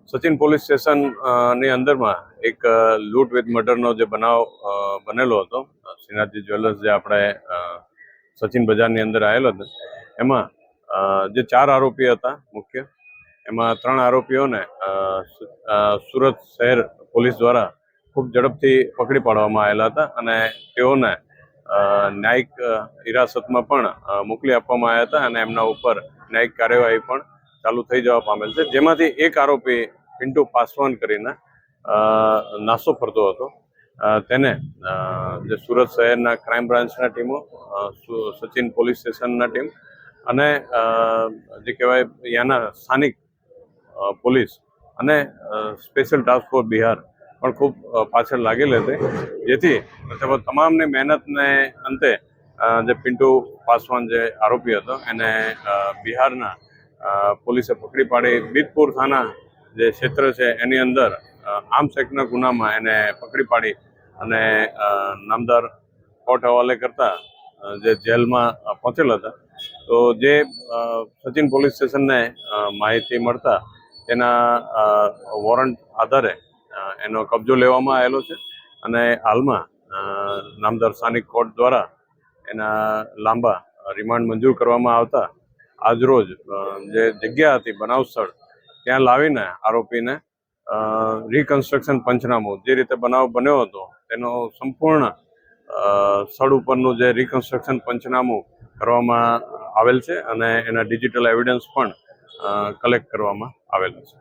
Sachin police station ની અંદરમાં એક લૂંટ વિથ મર્ડરનો જે બનાવ બનેલો હતો, શ્રીનાથજી જ્વેલર્સ જે આપણે સચિન બજારની અંદર આવેલો હતો, એમાં જે 4 આરોપી હતા મુખ્ય, એમાં 3 આરોપીઓને સુરત શહેર પોલીસ દ્વારા ખૂબ ઝડપથી પકડી પાડવામાં આવેલા હતા અને તેઓને ન્યાયિક હિરાસતમાં પણ મોકલી આપવામાં આવ્યા હતા અને એમના ઉપર ન્યાયિક કાર્યવાહી પણ ચાલુ થઈ જવા પામેલ છે, જેમાંથી એક આરોપી પિન્ટુ પાસવાન કરીને નાસ્તો ફરતો હતો. તેને જે સુરત શહેરના ક્રાઇમ બ્રાન્ચના ટીમો, સચિન પોલીસ સ્ટેશનના ટીમ અને જે કહેવાય ત્યાંના સ્થાનિક પોલીસ અને સ્પેશિયલ ટાસ્ક ફોર્સ બિહાર પણ ખૂબ પાછળ લાગેલી હતી, જેથી તમામની મહેનતને અંતે જે પિન્ટુ પાસવાન જે આરોપી હતો એને બિહારના પોલીસે પકડી પાડી બીતપુર થાના જે ક્ષેત્ર છે એની અંદર આર્મ્સ એક્ટના ગુનામાં એને પકડી પાડી અને નામદાર કોર્ટ હવાલે કરતા જે જેલમાં પહોંચેલા હતા. તો જે સચિન પોલીસ સ્ટેશનને માહિતી મળતા તેના વોરંટ આધારે એનો કબજો લેવામાં આવેલો છે અને હાલમાં નામદાર સ્થાનિક કોર્ટ દ્વારા એના લાંબા રિમાન્ડ મંજૂર કરવામાં આવતા આજરોજ જે જગ્યા હતી બનાવ સ્થળ ત્યાં લાવીને આરોપીને રિકન્સ્ટ્રક્શન પંચનામું જે રીતે બનાવ બન્યો હતો તેનો સંપૂર્ણ સ્થળ ઉપરનું જે રિકન્સ્ટ્રક્શન પંચનામું કરવામાં આવેલ છે અને એના ડિજિટલ એવિડન્સ પણ કલેક્ટ કરવામાં આવેલા છે.